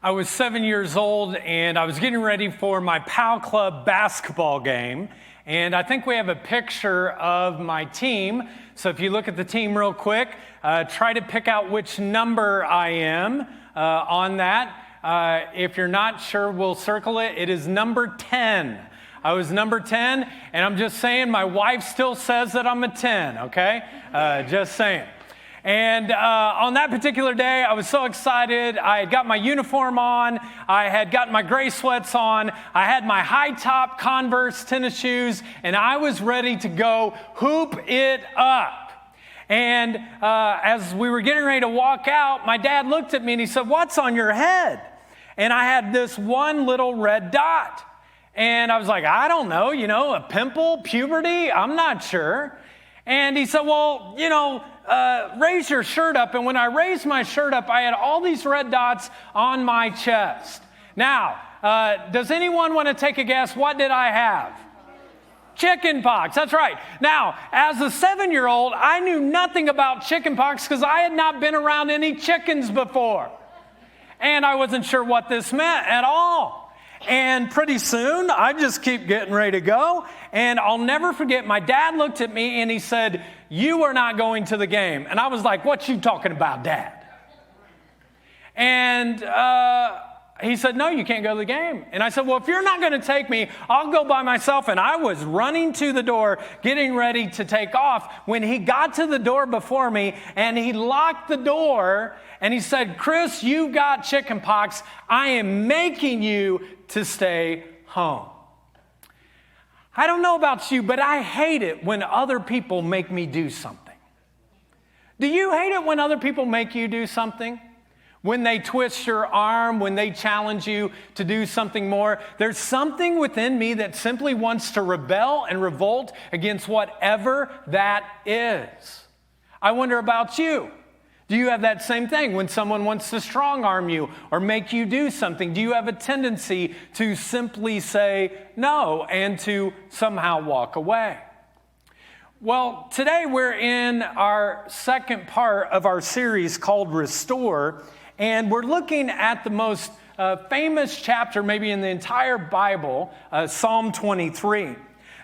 I was 7 years old and I was getting ready for my PAL Club basketball game. And I think we have a picture of my team. So if you look at the team real quick, try to pick out which number I am on that. If you're not sure, we'll circle it. It is number 10. I was number 10, and I'm just saying my wife still says that I'm a 10, okay? Just saying. And on that particular day, I was so excited. I had got my uniform on. I had gotten my gray sweats on. I had my high-top Converse tennis shoes, and I was ready to go hoop it up. And as we were getting ready to walk out, my dad looked at me and he said, "What's on your head?" And I had this one little red dot. And I was like, "I don't know, a pimple, puberty, I'm not sure." And he said, "Well, raise your shirt up." And when I raised my shirt up, I had all these red dots on my chest. Now, does anyone want to take a guess? What did I have? Chicken pox, that's right. Now, as a 7-year-old, I knew nothing about chicken pox because I had not been around any chickens before. And I wasn't sure what this meant at all. And pretty soon, I just keep getting ready to go. And I'll never forget, my dad looked at me and he said, "You are not going to the game." And I was like, "What you talking about, Dad?" And he said, "No, you can't go to the game." And I said, "Well, if you're not going to take me, I'll go by myself." And I was running to the door, getting ready to take off, when he got to the door before me and he locked the door and he said, "Chris, you got chicken pox. I am making you to stay home." I don't know about you, but I hate it when other people make me do something. Do you hate it when other people make you do something? When they twist your arm, when they challenge you to do something more? There's something within me that simply wants to rebel and revolt against whatever that is. I wonder about you. Do you have that same thing when someone wants to strong-arm you or make you do something? Do you have a tendency to simply say no and to somehow walk away? Well, today we're in our second part of our series called Restore, and we're looking at the most famous chapter maybe in the entire Bible, Psalm 23.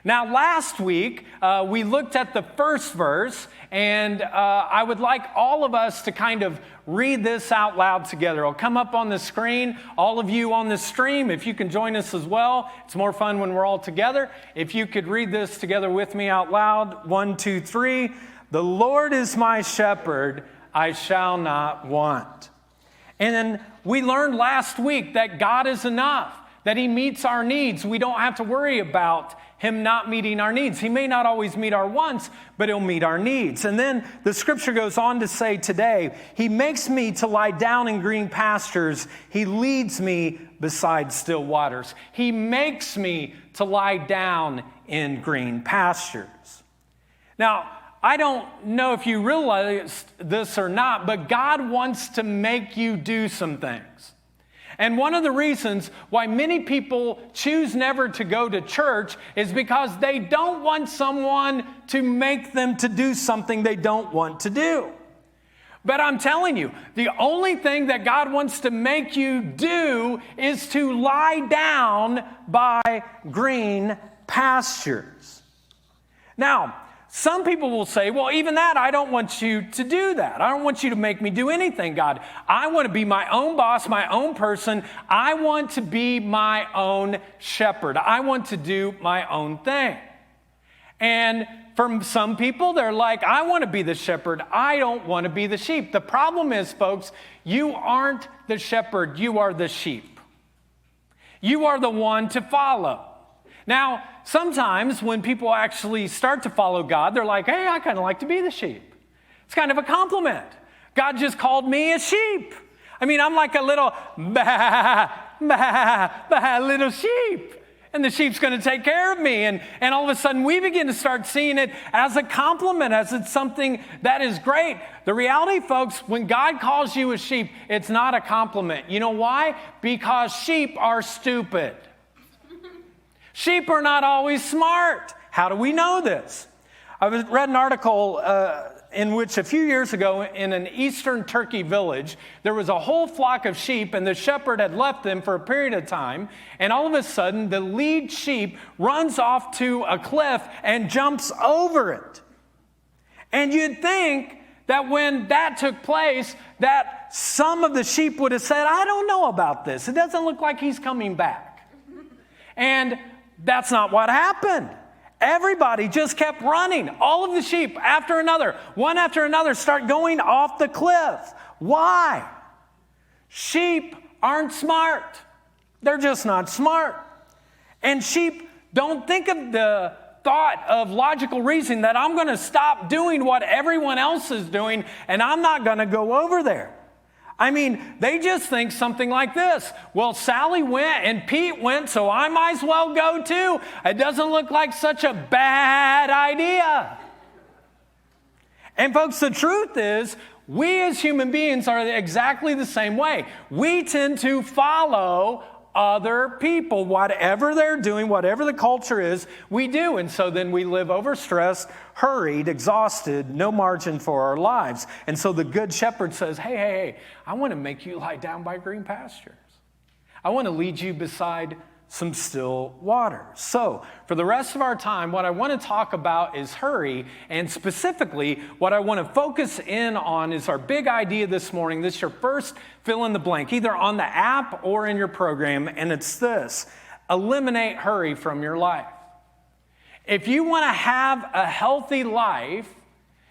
Now, last week, we looked at the first verse, and I would like all of us to kind of read this out loud together. It'll come up on the screen. All of you on the stream, if you can join us as well. It's more fun when we're all together. If you could read this together with me out loud. 1, 2, 3. "The Lord is my shepherd, I shall not want." And then we learned last week that God is enough, that He meets our needs. We don't have to worry about Him not meeting our needs. He may not always meet our wants, but He'll meet our needs. And then the scripture goes on to say today, "He makes me to lie down in green pastures. He leads me beside still waters." He makes me to lie down in green pastures. Now, I don't know if you realize this or not, but God wants to make you do some things. And one of the reasons why many people choose never to go to church is because they don't want someone to make them to do something they don't want to do. But I'm telling you, the only thing that God wants to make you do is to lie down by green pastures. Now, some people will say, "Well, even that, I don't want you to do that. I don't want you to make me do anything, God. I want to be my own boss, my own person. I want to be my own shepherd. I want to do my own thing." And for some people, they're like, "I want to be the shepherd. I don't want to be the sheep." The problem is, folks, you aren't the shepherd. You are the sheep. You are the one to follow. Now, sometimes when people actually start to follow God, they're like, "Hey, I kind of like to be the sheep." It's kind of a compliment. God just called me a sheep. I mean, I'm like a little bah, bah, bah, little sheep. And the sheep's going to take care of me. And all of a sudden, we begin to start seeing it as a compliment, as it's something that is great. The reality, folks, when God calls you a sheep, it's not a compliment. You know why? Because sheep are stupid. Sheep are not always smart. How do we know this? I read an article in which a few years ago in an eastern Turkey village, there was a whole flock of sheep and the shepherd had left them for a period of time. And all of a sudden, the lead sheep runs off to a cliff and jumps over it. And you'd think that when that took place, that some of the sheep would have said, I don't know about this. It doesn't look like he's coming back. And that's not what happened. Everybody just kept running. All of the sheep, after another, one after another, start going off the cliff. Why? Sheep aren't smart. They're just not smart. And sheep don't think of the thought of logical reasoning that I'm going to stop doing what everyone else is doing and I'm not going to go over there. I mean, they just think something like this. Well, Sally went and Pete went, so I might as well go too. It doesn't look like such a bad idea. And folks, the truth is, we as human beings are exactly the same way. We tend to follow other people. Whatever they're doing, whatever the culture is, we do. And so then we live overstressed, hurried, exhausted, no margin for our lives. And so the good shepherd says, hey, I want to make you lie down by green pastures. I want to lead you beside some still waters. So for the rest of our time, what I want to talk about is hurry. And specifically, what I want to focus in on is our big idea this morning. This is your first fill in the blank, either on the app or in your program. And it's this: eliminate hurry from your life. If you want to have a healthy life,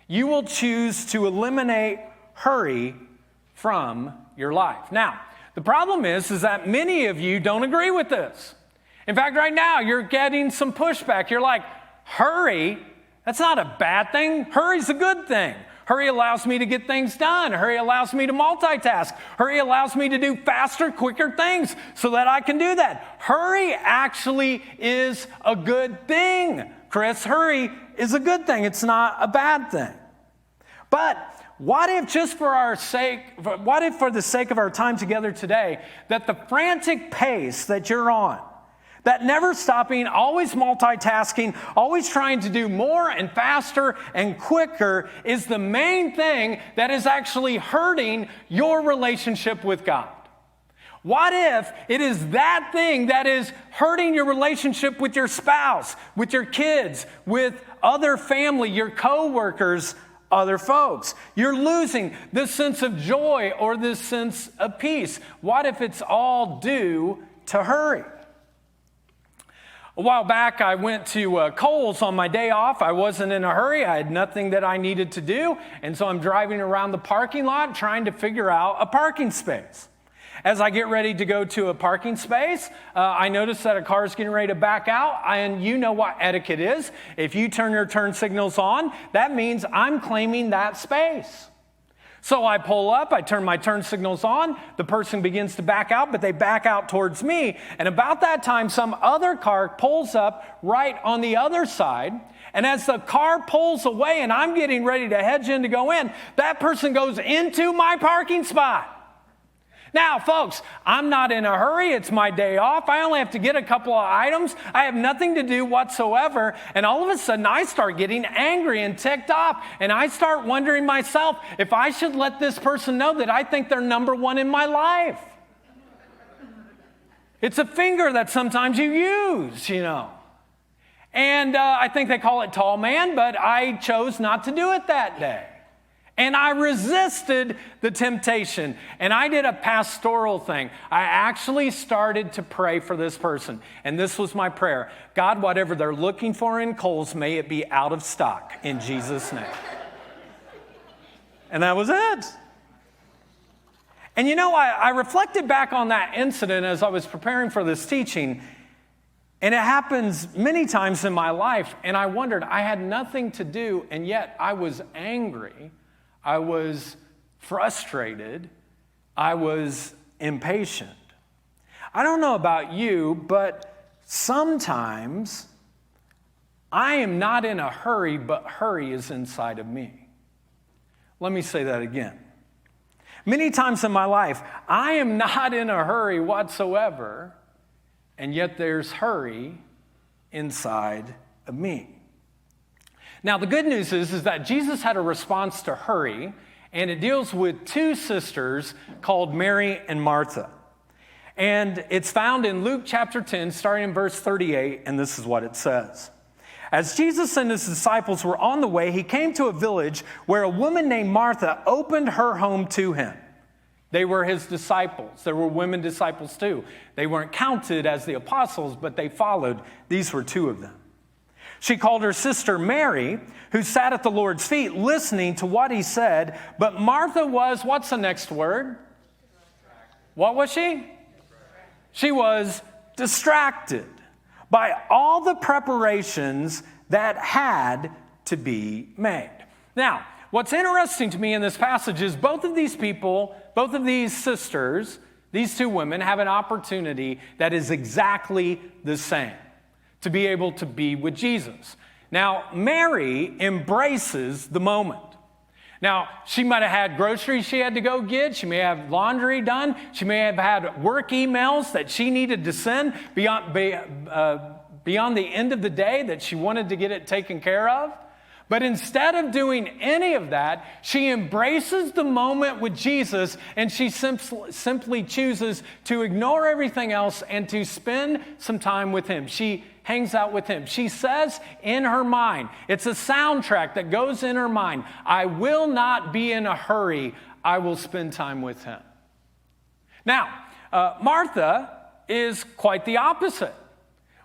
you will choose to eliminate hurry from your life. Now, the problem is that many of you don't agree with this. In fact, right now, you're getting some pushback. You're like, hurry? That's not a bad thing. Hurry's a good thing. Hurry allows me to get things done. Hurry allows me to multitask. Hurry allows me to do faster, quicker things so that I can do that. Hurry actually is a good thing. Chris, hurry is a good thing. It's not a bad thing. But what if for the sake of our time together today, that the frantic pace that you're on, that never stopping, always multitasking, always trying to do more and faster and quicker is the main thing that is actually hurting your relationship with God? What if it is that thing that is hurting your relationship with your spouse, with your kids, with other family, your coworkers, other folks? You're losing this sense of joy or this sense of peace. What if it's all due to hurry? A while back, I went to Kohl's on my day off. I wasn't in a hurry. I had nothing that I needed to do. And so I'm driving around the parking lot trying to figure out a parking space. As I get ready to go to a parking space, I notice that a car is getting ready to back out, and you know what etiquette is. If you turn your turn signals on, that means I'm claiming that space. So I pull up, I turn my turn signals on, the person begins to back out, but they back out towards me, and about that time, some other car pulls up right on the other side, and as the car pulls away and I'm getting ready to hedge in to go in, that person goes into my parking spot. Now, folks, I'm not in a hurry. It's my day off. I only have to get a couple of items. I have nothing to do whatsoever. And all of a sudden, I start getting angry and ticked off. And I start wondering myself if I should let this person know that I think they're number one in my life. It's a finger that sometimes you use, you know. And I think they call it tall man, but I chose not to do it that day. And I resisted the temptation. And I did a pastoral thing. I actually started to pray for this person. And this was my prayer: God, whatever they're looking for in Kohl's, may it be out of stock in Jesus' name. And that was it. And you know, I reflected back on that incident as I was preparing for this teaching. And it happens many times in my life. And I wondered, I had nothing to do, and yet I was angry. I was frustrated. I was impatient. I don't know about you, but sometimes I am not in a hurry, but hurry is inside of me. Let me say that again. Many times in my life, I am not in a hurry whatsoever, and yet there's hurry inside of me. Now, the good news is that Jesus had a response to hurry, and it deals with two sisters called Mary and Martha. And it's found in Luke chapter 10, starting in verse 38, and this is what it says. As Jesus and his disciples were on the way, he came to a village where a woman named Martha opened her home to him. They were his disciples. There were women disciples too. They weren't counted as the apostles, but they followed. These were two of them. She called her sister Mary, who sat at the Lord's feet listening to what he said. But Martha was, what's the next word? What was she? She was distracted by all the preparations that had to be made. Now, what's interesting to me in this passage is both of these people, both of these sisters, these two women have an opportunity that is exactly the same, to be able to be with Jesus. Now, Mary embraces the moment. Now, she might have had groceries she had to go get. She may have laundry done. She may have had work emails that she needed to send beyond the end of the day that she wanted to get it taken care of. But instead of doing any of that, she embraces the moment with Jesus, and she simply chooses to ignore everything else and to spend some time with him. She hangs out with him. She says in her mind, it's a soundtrack that goes in her mind, I will not be in a hurry. I will spend time with him. Now, Martha is quite the opposite.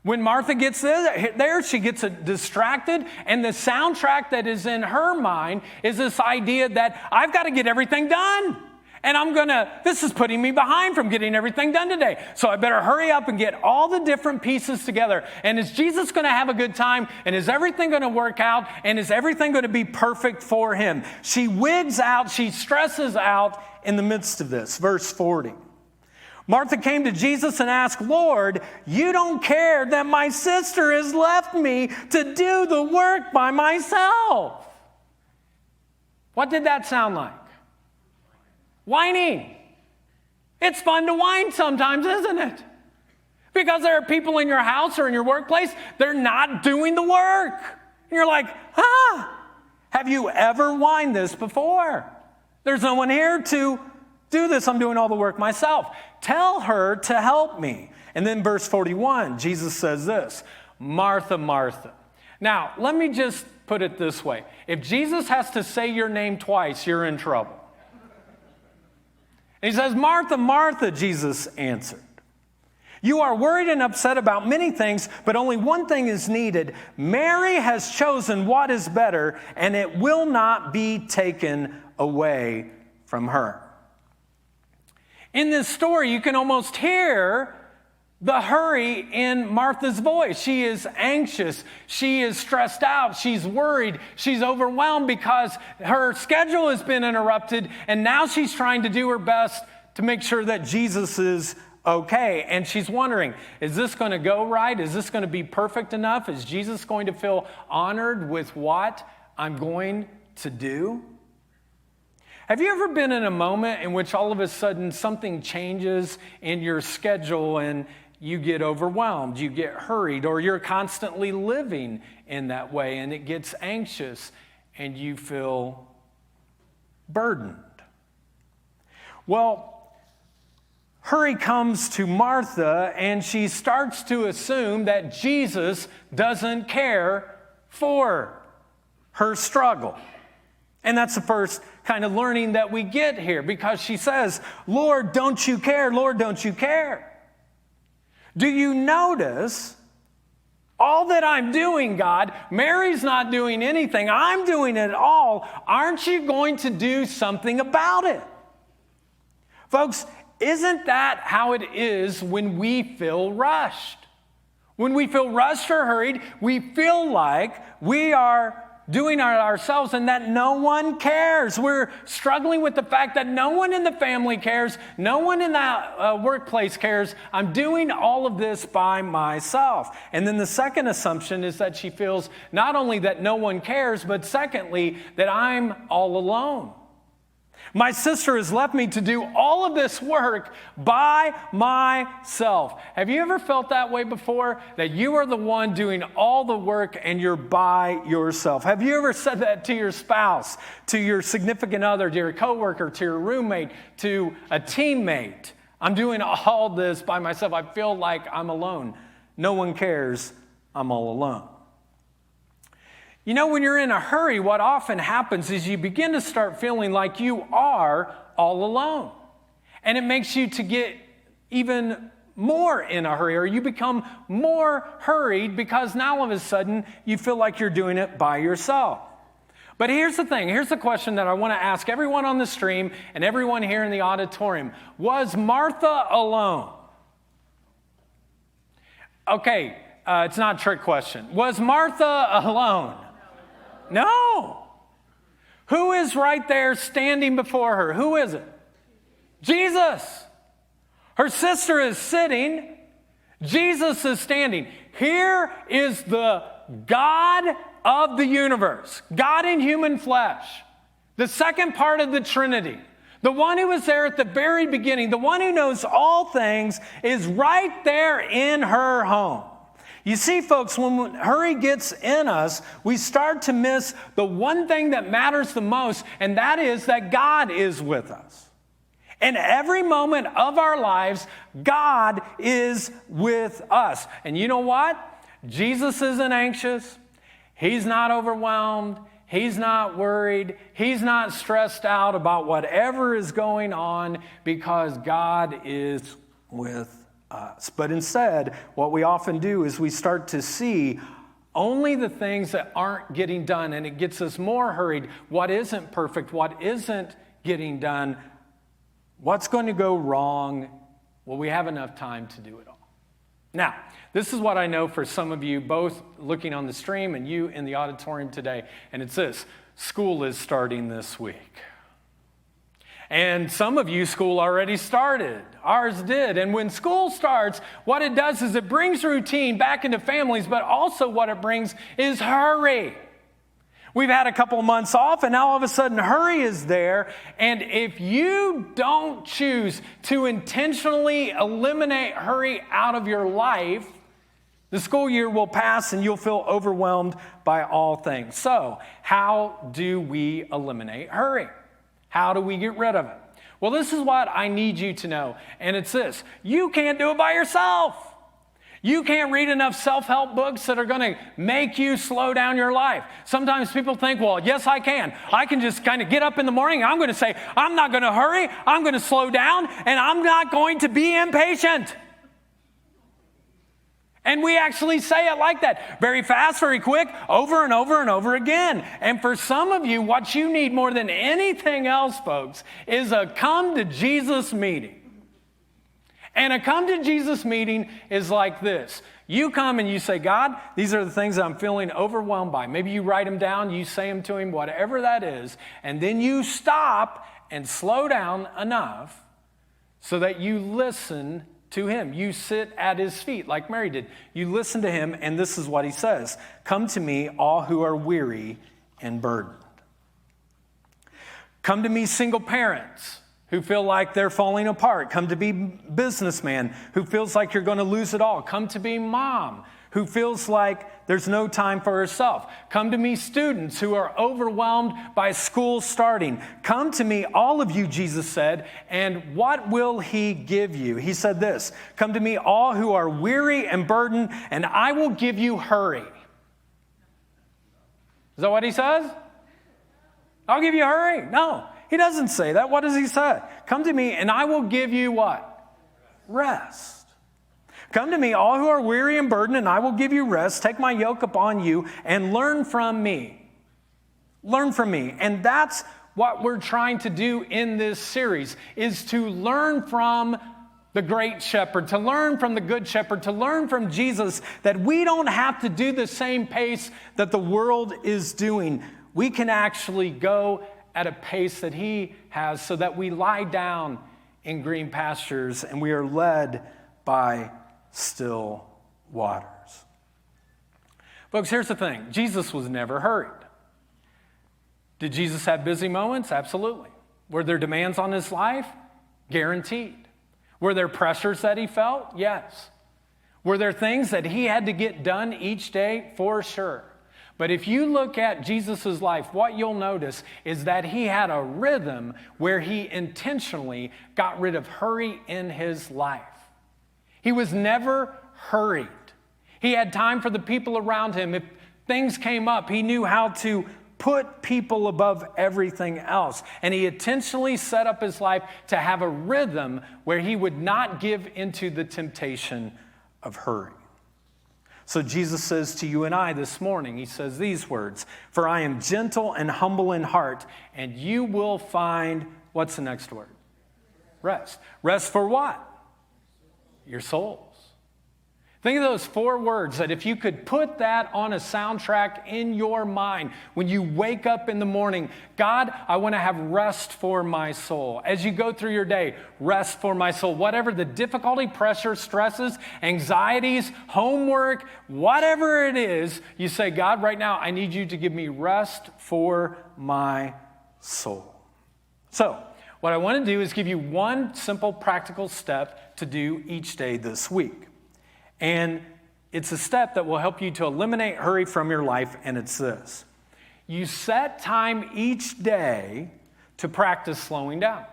When Martha gets there, she gets distracted, and the soundtrack that is in her mind is this idea that I've got to get everything done. And this is putting me behind from getting everything done today. So I better hurry up and get all the different pieces together. And is Jesus going to have a good time? And is everything going to work out? And is everything going to be perfect for him? She wigs out, she stresses out in the midst of this. Verse 40. Martha came to Jesus and asked, Lord, you don't care that my sister has left me to do the work by myself. What did that sound like? Whining. It's fun to whine sometimes, isn't it? Because there are people in your house or in your workplace, they're not doing the work. And you're like, have you ever whined this before? There's no one here to do this. I'm doing all the work myself. Tell her to help me. And then verse 41, Jesus says this, Martha, Martha. Now, let me just put it this way. If Jesus has to say your name twice, you're in trouble. And he says, Martha, Martha, Jesus answered. You are worried and upset about many things, but only one thing is needed. Mary has chosen what is better, and it will not be taken away from her. In this story, you can almost hear the hurry in Martha's voice. She is anxious. She is stressed out. She's worried. She's overwhelmed because her schedule has been interrupted, and now she's trying to do her best to make sure that Jesus is okay. And she's wondering, is this going to go right? Is this going to be perfect enough? Is Jesus going to feel honored with what I'm going to do? Have you ever been in a moment in which all of a sudden something changes in your schedule and you get overwhelmed, you get hurried, or you're constantly living in that way and it gets anxious and you feel burdened? Well, hurry comes to Martha and she starts to assume that Jesus doesn't care for her struggle. And that's the first kind of learning that we get here, because she says, Lord, don't you care? Lord, don't you care? Do you notice all that I'm doing, God? Mary's not doing anything. I'm doing it all. Aren't you going to do something about it? Folks, isn't that how it is when we feel rushed? When we feel rushed or hurried, we feel like we are doing it ourselves and that no one cares. We're struggling with the fact that no one in the family cares. No one in the workplace cares. I'm doing all of this by myself. And then the second assumption is that she feels not only that no one cares, but secondly, that I'm all alone. My sister has left me to do all of this work by myself. Have you ever felt that way before? That you are the one doing all the work and you're by yourself? Have you ever said that to your spouse, to your significant other, to your coworker, to your roommate, to a teammate? I'm doing all this by myself. I feel like I'm alone. No one cares. I'm all alone. You know, when you're in a hurry, what often happens is you begin to start feeling like you are all alone. And it makes you to get even more in a hurry, or you become more hurried because now all of a sudden you feel like you're doing it by yourself. But here's the thing. Here's the question that I want to ask everyone on the stream and everyone here in the auditorium. Was Martha alone? Okay, it's not a trick question. Was Martha alone? No. Who is right there standing before her? Who is it? Jesus. Her sister is sitting. Jesus is standing. Here is the God of the universe, God in human flesh, the second part of the Trinity, the one who was there at the very beginning, the one who knows all things, is right there in her home. You see, folks, when hurry gets in us, we start to miss the one thing that matters the most, and that is that God is with us. In every moment of our lives, God is with us. And you know what? Jesus isn't anxious. He's not overwhelmed. He's not worried. He's not stressed out about whatever is going on because God is with us. But instead, what we often do is we start to see only the things that aren't getting done, and it gets us more hurried. What isn't perfect? What isn't getting done? What's going to go wrong? Well, we have enough time to do it all. Now, this is what I know for some of you, both looking on the stream and you in the auditorium today, and it's this: school is starting this week. And some of you, school already started. Ours did. And when school starts, what it does is it brings routine back into families, but also what it brings is hurry. We've had a couple of months off, and now all of a sudden hurry is there. And if you don't choose to intentionally eliminate hurry out of your life, the school year will pass and you'll feel overwhelmed by all things. So, how do we eliminate hurry? How do we get rid of it? Well, this is what I need you to know, and it's this: you can't do it by yourself. You can't read enough self-help books that are going to make you slow down your life. Sometimes people think, well, yes, I can. I can just kind of get up in the morning and I'm going to say, I'm not going to hurry, I'm going to slow down, and I'm not going to be impatient. And we actually say it like that, very fast, very quick, over and over and over again. And for some of you, what you need more than anything else, folks, is a come to Jesus meeting. And a come to Jesus meeting is like this. You come and you say, God, these are the things I'm feeling overwhelmed by. Maybe you write them down, you say them to him, whatever that is. And then you stop and slow down enough so that you listen to him. You sit at his feet like Mary did. You listen to him, and this is what he says: come to me, all who are weary and burdened. Come to me, single parents who feel like they're falling apart. Come to be businessman who feels like you're going to lose it all. Come to be mom who feels like there's no time for herself. Come to me, students who are overwhelmed by school starting. Come to me, all of you, Jesus said, and what will he give you? He said this: come to me, all who are weary and burdened, and I will give you hurry. Is that what he says? I'll give you hurry? No, he doesn't say that. What does he say? Come to me, and I will give you what? Rest. Come to me, all who are weary and burdened, and I will give you rest. Take my yoke upon you and learn from me. Learn from me. And that's what we're trying to do in this series, is to learn from the great shepherd, to learn from the good shepherd, to learn from Jesus that we don't have to do the same pace that the world is doing. We can actually go at a pace that he has so that we lie down in green pastures and we are led by still waters. Folks, here's the thing. Jesus was never hurried. Did Jesus have busy moments? Absolutely. Were there demands on his life? Guaranteed. Were there pressures that he felt? Yes. Were there things that he had to get done each day? For sure. But if you look at Jesus' life, what you'll notice is that he had a rhythm where he intentionally got rid of hurry in his life. He was never hurried. He had time for the people around him. If things came up, he knew how to put people above everything else. And he intentionally set up his life to have a rhythm where he would not give into the temptation of hurry. So Jesus says to you and I this morning, he says these words, "For I am gentle and humble in heart, and you will find," what's the next word? Rest. Rest for what? Your souls. Think of those 4 words that if you could put that on a soundtrack in your mind when you wake up in the morning, God, I want to have rest for my soul. As you go through your day, rest for my soul. Whatever the difficulty, pressure, stresses, anxieties, homework, whatever it is, you say, God, right now, I need you to give me rest for my soul. So, what I want to do is give you one simple practical step to do each day this week. And it's a step that will help you to eliminate hurry from your life, and it's this. You set time each day to practice slowing down.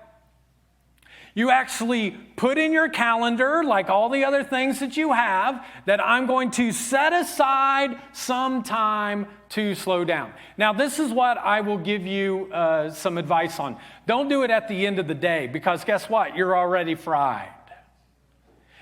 You actually put in your calendar, like all the other things that you have, that I'm going to set aside some time to slow down. Now, this is what I will give you some advice on. Don't do it at the end of the day, because guess what? You're already fried.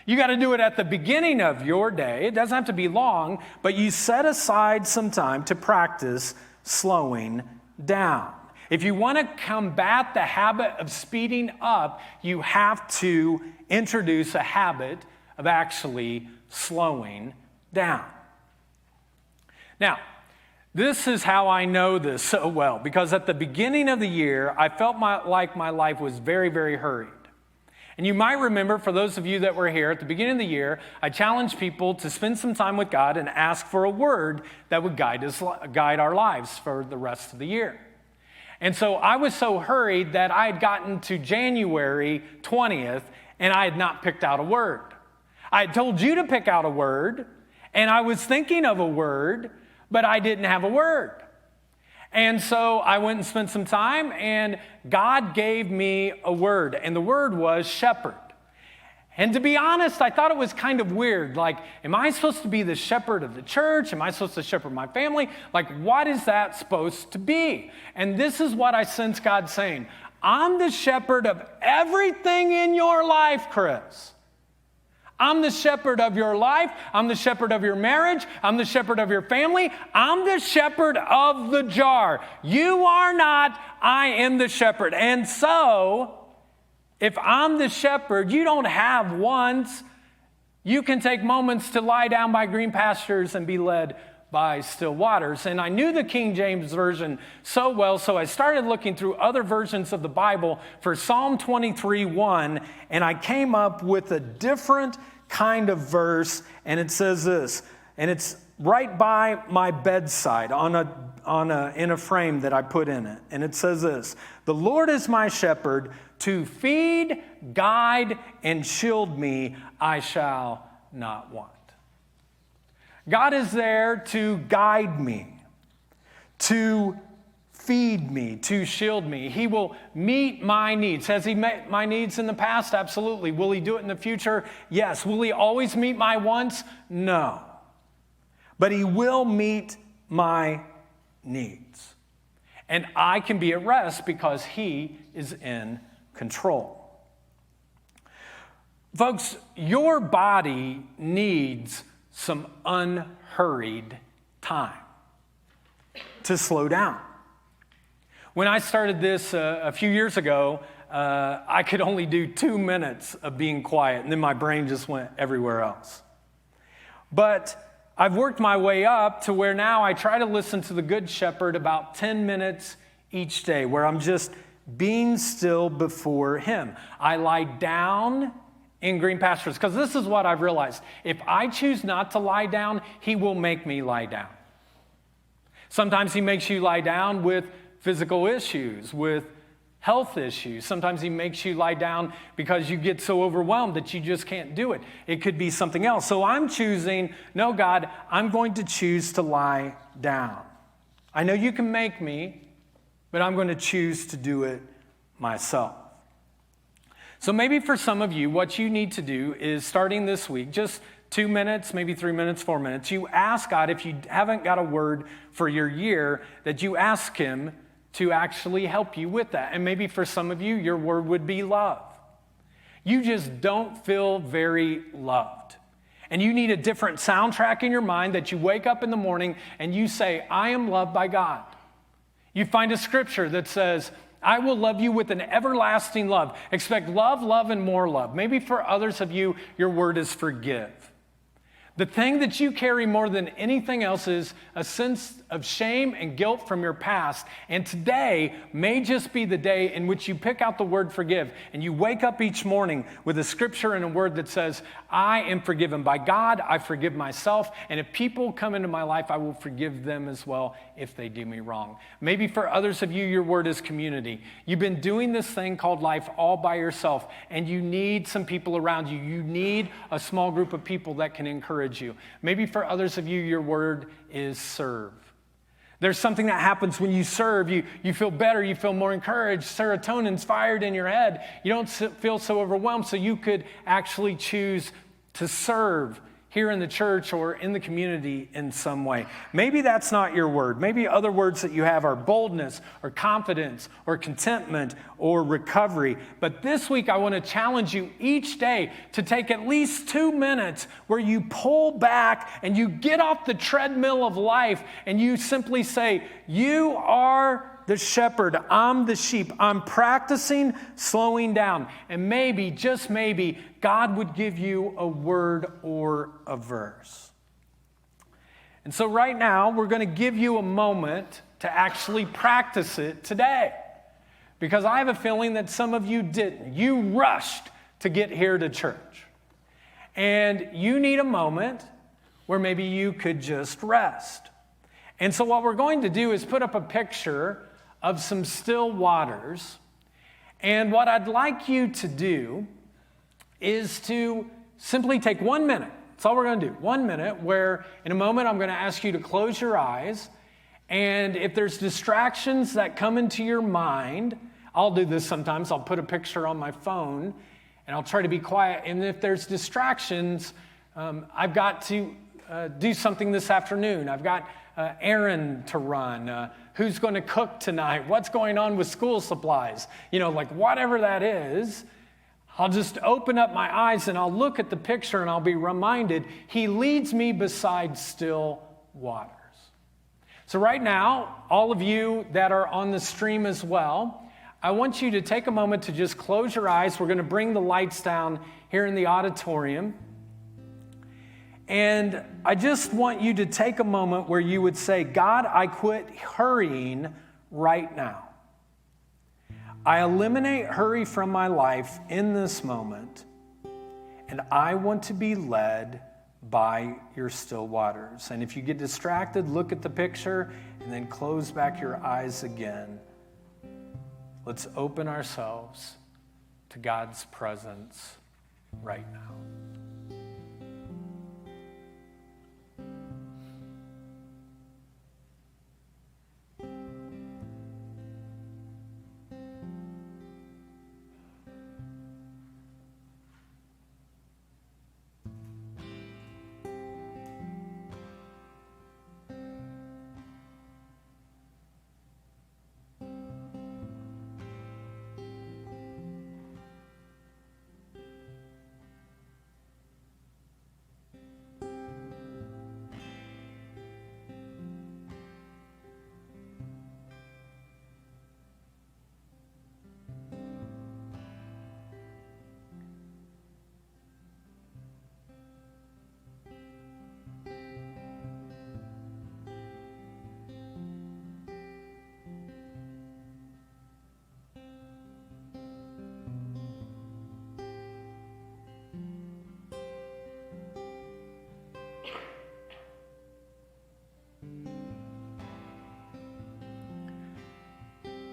You got to do it at the beginning of your day. It doesn't have to be long, but you set aside some time to practice slowing down. If you want to combat the habit of speeding up, you have to introduce a habit of actually slowing down. Now, this is how I know this so well, because at the beginning of the year, I felt like my life was very, very hurried. And you might remember, for those of you that were here, at the beginning of the year, I challenged people to spend some time with God and ask for a word that would guide our lives for the rest of the year. And so I was so hurried that I had gotten to January 20th and I had not picked out a word. I had told you to pick out a word, and I was thinking of a word, but I didn't have a word. And so I went and spent some time, and God gave me a word, and the word was shepherd. And to be honest, I thought it was kind of weird. Like, am I supposed to be the shepherd of the church? Am I supposed to shepherd my family? Like, what is that supposed to be? And this is what I sense God saying. I'm the shepherd of everything in your life, Chris. I'm the shepherd of your life. I'm the shepherd of your marriage. I'm the shepherd of your family. I'm the shepherd of the jar. You are not. I am the shepherd. And so, if I'm the shepherd, you don't have wants. You can take moments to lie down by green pastures and be led by still waters. And I knew the King James Version so well, so I started looking through other versions of the Bible for Psalm 23:1, and I came up with a different kind of verse, and it says this, and it's right by my bedside in a frame that I put in it, and it says this: "The Lord is my shepherd, to feed, guide, and shield me, I shall not want." God is there to guide me, to feed me, to shield me. He will meet my needs. Has He met my needs in the past? Absolutely. Will He do it in the future? Yes. Will He always meet my wants? No. But He will meet my needs. And I can be at rest because He is in control. Folks, your body needs some unhurried time to slow down. When I started this a few years ago, I could only do 2 minutes of being quiet, and then my brain just went everywhere else. But I've worked my way up to where now I try to listen to the Good Shepherd about 10 minutes each day, where I'm just being still before Him. I lie down in green pastures, because this is what I've realized. If I choose not to lie down, He will make me lie down. Sometimes He makes you lie down with physical issues, with health issues. Sometimes he makes you lie down because you get so overwhelmed that you just can't do it. It could be something else. So I'm choosing, no, God, I'm going to choose to lie down. I know you can make me, but I'm going to choose to do it myself. So maybe for some of you, what you need to do is, starting this week, just 2 minutes, maybe 3 minutes, 4 minutes, you ask God, if you haven't got a word for your year, that you ask him to actually help you with that. And maybe for some of you, your word would be love. You just don't feel very loved. And you need a different soundtrack in your mind that you wake up in the morning and you say, I am loved by God. You find a scripture that says, I will love you with an everlasting love. Expect love, love, and more love. Maybe for others of you, your word is forgive. The thing that you carry more than anything else is a sense of shame and guilt from your past. And today may just be the day in which you pick out the word forgive and you wake up each morning with a scripture and a word that says, I am forgiven by God, I forgive myself, and if people come into my life, I will forgive them as well if they do me wrong. Maybe for others of you, your word is community. You've been doing this thing called life all by yourself, and you need some people around you. You need a small group of people that can encourage you. Maybe for others of you, your word is serve. There's something that happens when you serve. You feel better. You feel more encouraged. Serotonin's fired in your head. You don't feel so overwhelmed, so you could actually choose to serve here in the church or in the community in some way. Maybe that's not your word. Maybe other words that you have are boldness or confidence or contentment or recovery. But this week I want to challenge you each day to take at least 2 minutes where you pull back and you get off the treadmill of life and you simply say, you are the shepherd, I'm the sheep. I'm practicing slowing down. And maybe, just maybe, God would give you a word or a verse. And so right now, we're going to give you a moment to actually practice it today. Because I have a feeling that some of you didn't. You rushed to get here to church. And you need a moment where maybe you could just rest. And so what we're going to do is put up a picture of some still waters. And what I'd like you to do is to simply take 1 minute. That's all we're going to do. 1 minute, where in a moment I'm going to ask you to close your eyes. And if there's distractions that come into your mind, I'll do this sometimes. I'll put a picture on my phone and I'll try to be quiet. And if there's distractions, I've got to do something this afternoon. I've got errand to run. Who's going to cook tonight? What's going on with school supplies? Like whatever that is, I'll just open up my eyes and I'll look at the picture and I'll be reminded, he leads me beside still waters. So right now, all of you that are on the stream as well, I want you to take a moment to just close your eyes. We're going to bring the lights down here in the auditorium. And I just want you to take a moment where you would say, God, I quit hurrying right now. I eliminate hurry from my life in this moment, and I want to be led by your still waters. And if you get distracted, look at the picture and then close back your eyes again. Let's open ourselves to God's presence right now.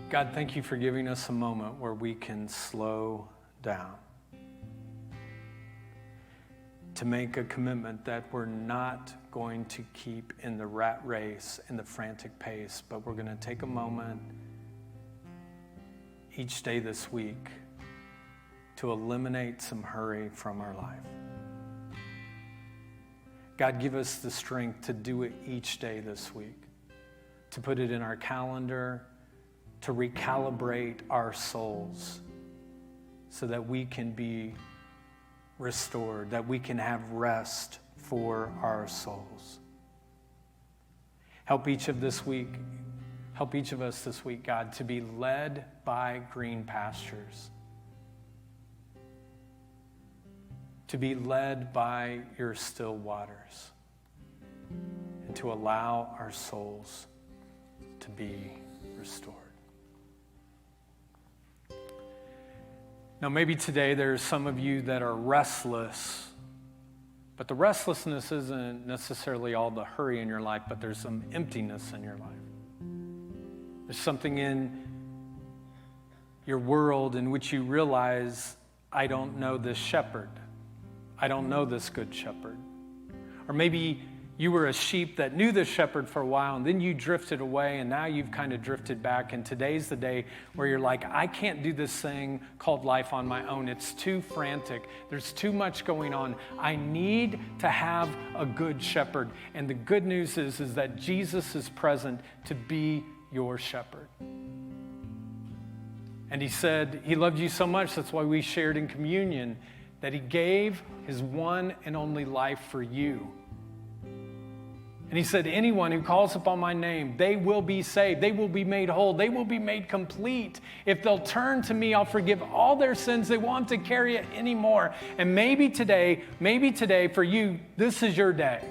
God, thank you for giving us a moment where we can slow down, to make a commitment that we're not going to keep in the rat race and the frantic pace, but we're going to take a moment each day this week to eliminate some hurry from our life. God, give us the strength to do it each day this week, to put it in our calendar, to recalibrate our souls so that we can be restored, that we can have rest for our souls. Help each of us this week, God, to be led by green pastures, to be led by your still waters, and to allow our souls to be restored. Now, maybe today there's some of you that are restless, but the restlessness isn't necessarily all the hurry in your life, but there's some emptiness in your life. There's something in your world in which you realize, I don't know this shepherd. I don't know this good shepherd. Or maybe you were a sheep that knew the shepherd for a while, and then you drifted away, and now you've kind of drifted back, and today's the day where you're like, I can't do this thing called life on my own. It's too frantic. There's too much going on. I need to have a good shepherd. And the good news is that Jesus is present to be your shepherd. And he said he loved you so much, that's why we shared in communion, that he gave his one and only life for you. And he said, anyone who calls upon my name, they will be saved. They will be made whole. They will be made complete. If they'll turn to me, I'll forgive all their sins. They won't have to carry it anymore. And maybe today for you, this is your day.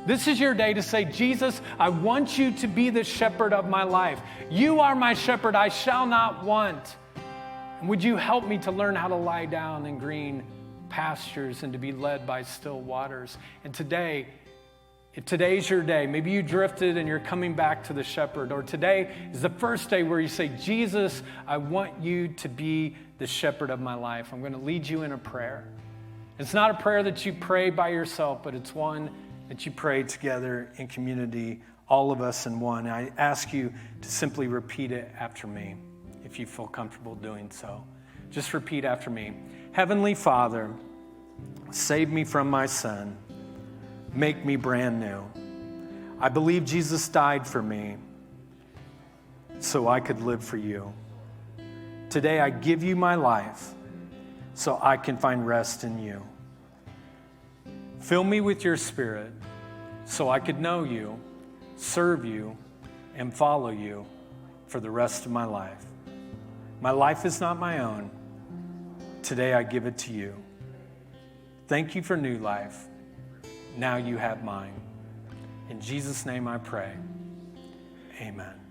This is your day to say, Jesus, I want you to be the shepherd of my life. You are my shepherd. I shall not want. And would you help me to learn how to lie down in green pastures and to be led by still waters? And today, if today's your day, maybe you drifted and you're coming back to the shepherd, or today is the first day where you say, Jesus, I want you to be the shepherd of my life. I'm going to lead you in a prayer. It's not a prayer that you pray by yourself, but it's one that you pray together in community, all of us in one. I ask you to simply repeat it after me, if you feel comfortable doing so. Just repeat after me. Heavenly Father, save me from my sin. Make me brand new. I believe Jesus died for me so I could live for you. Today I give you my life so I can find rest in you. Fill me with your Spirit so I could know you, serve you, and follow you for the rest of my life. My life is not my own. Today I give it to you. Thank you for new life. Now you have mine. In Jesus' name I pray. Amen.